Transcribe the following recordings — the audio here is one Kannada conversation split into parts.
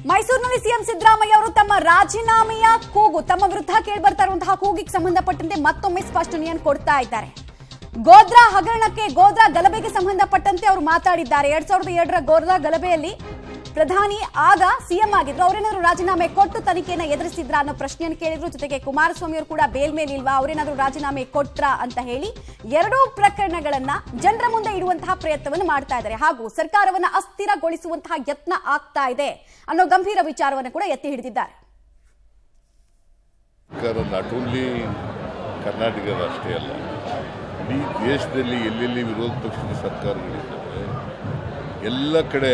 ಮೈಸೂರಿನಲ್ಲಿ ಸಿಎಂ ಸಿದ್ದರಾಮಯ್ಯ ಅವರು ತಮ್ಮ ರಾಜೀನಾಮೆಯ ಕೂಗು ತಮ್ಮ ವಿರುದ್ಧ ಕೇಳಿಬರ್ತಾ ಇರುವಂತಹ ಕೂಗಿಗೆ ಸಂಬಂಧಪಟ್ಟಂತೆ ಮತ್ತೊಮ್ಮೆ ಸ್ಪಷ್ಟನೆಯನ್ನು ಕೊಡ್ತಾ ಇದ್ದಾರೆ. ಗೋದ್ರಾ ಹಗರಣಕ್ಕೆ ಗೋದ್ರಾ ಗಲಭೆಗೆ ಸಂಬಂಧಪಟ್ಟಂತೆ ಅವರು ಮಾತಾಡಿದ್ದಾರೆ. 2007ರ ಗೋದ್ರಾ ಗಲಭೆಯಲ್ಲಿ ಪ್ರಧಾನಿ ಆಗ ಸಿಎಂ ಆಗಿದ್ರು. ಅವರೇನಾದ್ರು ರಾಜೀನಾಮೆ ಕೊಟ್ಟು ತನಿಖೆಯನ್ನು ಎದುರಿಸಿದ್ರ ಅನ್ನೋ ಪ್ರಶ್ನೆಯನ್ನು ಕೇಳಿದ್ರು. ಜೊತೆಗೆ ಕುಮಾರಸ್ವಾಮಿ ಅವರು ಕೂಡ ಬೇಲ್ ಮೇಲೆ ಇಲ್ವಾ, ಅವರೇನಾದ್ರು ರಾಜೀನಾಮೆ ಕೊಟ್ರ ಅಂತ ಹೇಳಿ ಎರಡೂ ಪ್ರಕರಣಗಳನ್ನ ಜನರ ಮುಂದೆ ಇಡುವಂತಹ ಪ್ರಯತ್ನವನ್ನು ಮಾಡ್ತಾ ಇದ್ದಾರೆ. ಹಾಗೂ ಸರ್ಕಾರವನ್ನ ಅಸ್ಥಿರಗೊಳಿಸುವಂತಹ ಯತ್ನ ಆಗ್ತಾ ಇದೆ ಅನ್ನೋ ಗಂಭೀರ ವಿಚಾರವನ್ನು ಕೂಡ ಎತ್ತಿ ಹಿಡಿದಿದ್ದಾರೆ. ನಾಟ್ ಓನ್ಲಿ ಕರ್ನಾಟಕದಷ್ಟೇ ಅಲ್ಲ, ಇಡೀ ದೇಶದಲ್ಲಿ ಎಲ್ಲೆಲ್ಲಿ ವಿರೋಧ ಪಕ್ಷದ ಸರ್ಕಾರಗಳಿದ್ದಾವೆ ಎಲ್ಲ ಕಡೆ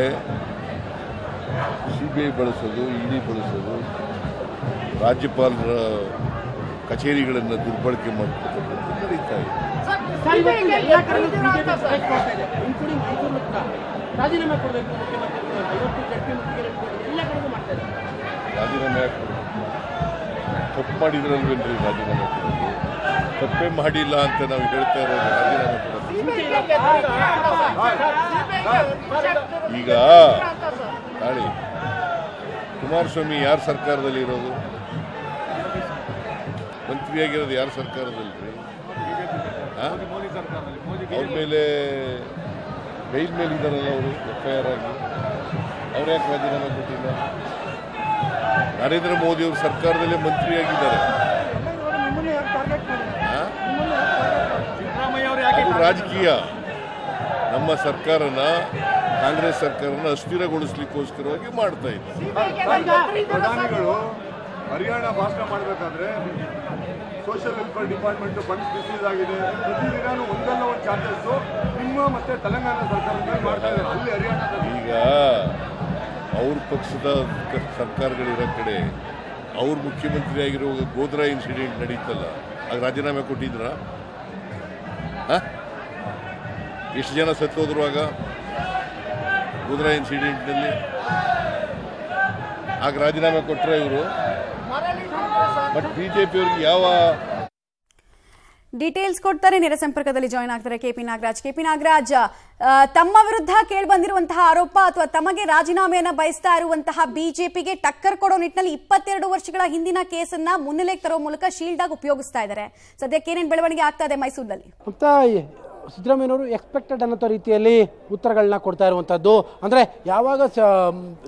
ಸಿಬಿಐ ಬಳಸೋದು, ಇಡಿ ಬಳಸೋದು, ರಾಜ್ಯಪಾಲರ ಕಚೇರಿಗಳನ್ನು ದುರ್ಬಳಕೆ ಮಾಡ್ತಕ್ಕಂಥದ್ದು ನಡೀತಾ ಇದೆ. ರಾಜೀನಾಮೆ ತಪ್ಪು ಮಾಡಿದ್ರಲ್ವೇನ್ರಿ ರಾಜೀನಾಮೆ ಕೊಡೋದು? ತಪ್ಪೇ ಮಾಡಿಲ್ಲ ಅಂತ ನಾವು ಹೇಳ್ತಾ ಇರೋದು ರಾಜೀನಾಮೆ ಕೊಡೋದು. ಈಗ ನಾಳೆ ಕುಮಾರಸ್ವಾಮಿ ಯಾರ ಸರ್ಕಾರದಲ್ಲಿ ಇರೋದು? ಮಂತ್ರಿಯಾಗಿರೋದು ಯಾರ ಸರ್ಕಾರದಲ್ಲಿ? ಅವ್ರ ಮೇಲೆ ಬೈಲ್ ಮೇಲೆ ಇದ್ದಾರಲ್ಲ ಅವರು, FIR ಆಗಿ. ಅವ್ರು ಯಾಕೆ ರಾಜೀನಾಮೆ ಕೊಟ್ಟಿಲ್ಲ? ನರೇಂದ್ರ ಮೋದಿ ಅವ್ರ ಸರ್ಕಾರದಲ್ಲೇ ಮಂತ್ರಿಯಾಗಿದ್ದಾರೆ. ಅದು ರಾಜಕೀಯ. ನಮ್ಮ ಸರ್ಕಾರನ, ಕಾಂಗ್ರೆಸ್ ಸರ್ಕಾರನ ಅಸ್ಥಿರಗೊಳಿಸ್ಲಿಕ್ಕೋಸ್ಕರವಾಗಿ ಮಾಡ್ತಾ ಇದ್ದಾರೆ. ಪ್ರಧಾನಿಗಳು ಹರಿಯಾಣ ಭಾಷಣ ಮಾಡಬೇಕಾದ್ರೆ social welfare department funds misuse ಆಗಿದೆ, ಪ್ರತಿದಿನ ಒಂದಲ್ಲ ಒಂದು ಚಾರ್ಜಸ್ ನಿಮ್ಮ ಮತ್ತೆ ತೆಲಂಗಾಣ ಸರ್ಕಾರದಲ್ಲಿ ಮಾಡ್ತಾ ಇದ್ದಾರೆ. ಅಲ್ಲಿ ಹರಿಯಾಣದಲ್ಲಿ ಈಗ ಅವ್ರ ಪಕ್ಷದ ಸರ್ಕಾರಗಳಿರೋ ಕಡೆ ಅವ್ರ ಮುಖ್ಯಮಂತ್ರಿ ಆಗಿರುವಾಗ ಗೋದ್ರಾ ಇನ್ಸಿಡೆಂಟ್ ನಡೀತಲ್ಲ, ಆಗ ರಾಜೀನಾಮೆ ಕೊಟ್ಟಿದ್ರ? ಎಷ್ಟು ಜನ ಸತ್ತೋದ್ರು ಆಗ ಗೋದ್ರಾ ಇನ್ಸಿಡೆಂಟ್ನಲ್ಲಿ? ಆಗ ರಾಜೀನಾಮೆ ಕೊಟ್ಟರೆ ಇವರು. ಬಟ್ ಬಿಜೆಪಿ ಅವ್ರಿಗೆ ಯಾವ ಡೀಟೇಲ್ಸ್ ಕೊಡ್ತಾರೆ. ನೇರ ಸಂಪರ್ಕದಲ್ಲಿ ಜಾಯ್ನ್ ಆಗ್ತಾರೆ ಕೆಪಿ ನಾಗರಾಜ್, ತಮ್ಮ ವಿರುದ್ಧ ಕೇಳಿ ಬಂದಿರುವಂತಹ ಆರೋಪ ಅಥವಾ ತಮಗೆ ರಾಜೀನಾಮೆಯನ್ನ ಬಯಸ್ತಾ ಇರುವಂತಹ ಬಿಜೆಪಿಗೆ ಟಕ್ಕರ್ ಕೊಡೋ ನಿಟ್ಟಿನಲ್ಲಿ 22 ವರ್ಷಗಳ ಹಿಂದಿನ ಕೇಸನ್ನ ಮುನ್ನೆಲೆಗೆ ತರೋ ಮೂಲಕ ಶೀಲ್ಡ್ ಆಗಿ ಉಪಯೋಗಿಸ್ತಾ ಇದ್ದಾರೆ. ಸದ್ಯಕ್ಕೆ ಏನೇನು ಬೆಳವಣಿಗೆ ಆಗ್ತಾ ಇದೆ ಮೈಸೂರಿನಲ್ಲಿ? ಸಿದ್ದರಾಮಯ್ಯನವರು ಎಕ್ಸ್ಪೆಕ್ಟೆಡ್ ಅನ್ನೋ ರೀತಿಯಲ್ಲಿ ಉತ್ತರಗಳನ್ನ ಕೊಡ್ತಾ ಇರುವಂಥದ್ದು. ಅಂದರೆ ಯಾವಾಗ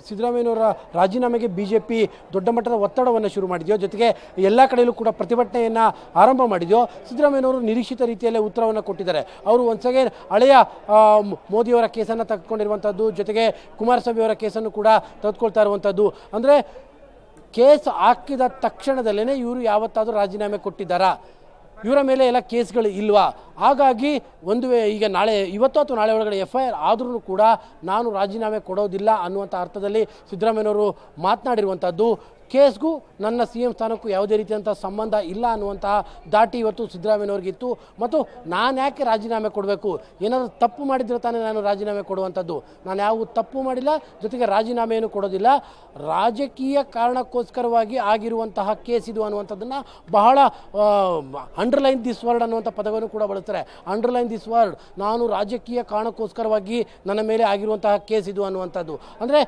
ಸಿದ್ದರಾಮಯ್ಯನವರ ರಾಜೀನಾಮೆಗೆ BJP ದೊಡ್ಡ ಮಟ್ಟದ ಒತ್ತಡವನ್ನು ಶುರು ಮಾಡಿದೆಯೋ, ಜೊತೆಗೆ ಎಲ್ಲ ಕಡೆಯಲ್ಲೂ ಕೂಡ ಪ್ರತಿಭಟನೆಯನ್ನು ಆರಂಭ ಮಾಡಿದೆಯೋ, ಸಿದ್ದರಾಮಯ್ಯನವರು ನಿರೀಕ್ಷಿತ ರೀತಿಯಲ್ಲೇ ಉತ್ತರವನ್ನು ಕೊಟ್ಟಿದ್ದಾರೆ. ಅವರು ಒನ್ಸ್ ಅಗೇನ್ ಹಳೆಯ ಮೋದಿಯವರ ಕೇಸನ್ನು ತೆಗೆದುಕೊಂಡಿರುವಂಥದ್ದು, ಜೊತೆಗೆ ಕುಮಾರಸ್ವಾಮಿ ಅವರ ಕೇಸನ್ನು ಕೂಡ ತೆಗೆದುಕೊಳ್ತಾ ಇರುವಂಥದ್ದು. ಅಂದರೆ ಕೇಸ್ ಹಾಕಿದ ತಕ್ಷಣದಲ್ಲೇ ಇವರು ಯಾವತ್ತಾದರೂ ರಾಜೀನಾಮೆ ಕೊಟ್ಟಿದ್ದಾರಾ? ಇವರ ಮೇಲೆ ಎಲ್ಲ ಕೇಸ್ಗಳು ಇಲ್ವಾ? ಹಾಗಾಗಿ ಒಂದು ಈಗ ಇವತ್ತು ಅಥವಾ ನಾಳೆ ಒಳಗಡೆ FIR ಆದ್ರೂ ಕೂಡ ನಾನು ರಾಜೀನಾಮೆ ಕೊಡೋದಿಲ್ಲ ಅನ್ನುವಂಥ ಅರ್ಥದಲ್ಲಿ ಸಿದ್ದರಾಮಯ್ಯನವರು ಮಾತನಾಡಿರುವಂಥದ್ದು. ಕೇಸ್ಗೂ ನನ್ನ CM ಸ್ಥಾನಕ್ಕೂ ಯಾವುದೇ ರೀತಿಯಂಥ ಸಂಬಂಧ ಇಲ್ಲ ಅನ್ನುವಂತಹ ದಾಟಿ ಇವತ್ತು ಸಿದ್ದರಾಮಯ್ಯನವ್ರಿಗಿತ್ತು. ಮತ್ತು ನಾನು ಯಾಕೆ ರಾಜೀನಾಮೆ ಕೊಡಬೇಕು? ಏನಾದರೂ ತಪ್ಪು ಮಾಡಿದ್ರೆ ತಾನೇ ನಾನು ರಾಜೀನಾಮೆ ಕೊಡುವಂಥದ್ದು. ನಾನು ಯಾವ ತಪ್ಪು ಮಾಡಿಲ್ಲ, ಜೊತೆಗೆ ರಾಜೀನಾಮೆಯನ್ನು ಕೊಡೋದಿಲ್ಲ. ರಾಜಕೀಯ ಕಾರಣಕ್ಕೋಸ್ಕರವಾಗಿ ಆಗಿರುವಂತಹ ಕೇಸ್ ಇದು ಅನ್ನುವಂಥದ್ದನ್ನು ಬಹಳ ಅಂಡರ್ಲೈನ್ ದಿಸ್ ವರ್ಡ್ ಅನ್ನುವಂಥ ಪದವನ್ನು ಕೂಡ ಬಳಸ್ತಾರೆ. ಅಂಡರ್ಲೈನ್ ದಿಸ್ ವರ್ಡ್, ನಾನು ರಾಜಕೀಯ ಕಾರಣಕ್ಕೋಸ್ಕರವಾಗಿ ನನ್ನ ಮೇಲೆ ಆಗಿರುವಂತಹ ಕೇಸ್ ಇದು ಅನ್ನುವಂಥದ್ದು. ಅಂದರೆ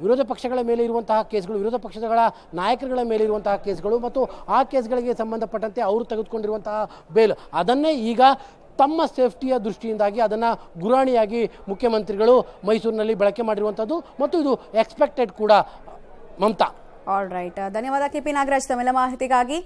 ವಿರೋಧ ಪಕ್ಷಗಳ ಮೇಲೆ ಇರುವಂತಹ ಕೇಸ್ಗಳು, ವಿರೋಧ ಪಕ್ಷಗಳ ನಾಯಕರುಗಳ ಮೇಲೆ ಇರುವಂತಹ ಕೇಸ್ಗಳು ಮತ್ತು ಆ ಕೇಸ್ಗಳಿಗೆ ಸಂಬಂಧಪಟ್ಟಂತೆ ಅವರು ತೆಗೆದುಕೊಂಡಿರುವಂತಹ ಬೇಲ್, ಅದನ್ನೇ ಈಗ ತಮ್ಮ ಸೇಫ್ಟಿಯ ದೃಷ್ಟಿಯಿಂದಾಗಿ ಅದನ್ನು ಗುರಾಣಿಯಾಗಿ ಮುಖ್ಯಮಂತ್ರಿಗಳು ಮೈಸೂರಿನಲ್ಲಿ ಬಳಕೆ ಮಾಡಿರುವಂಥದ್ದು. ಮತ್ತು ಇದು ಎಕ್ಸ್ಪೆಕ್ಟೆಡ್ ಕೂಡ. ಮಮತಾ, ಆಲ್ ರೈಟ್, ಧನ್ಯವಾದ ಕೆಪಿ ನಾಗರಾಜ್ ತಮ್ಮೆಲ್ಲ ಮಾಹಿತಿಗಾಗಿ.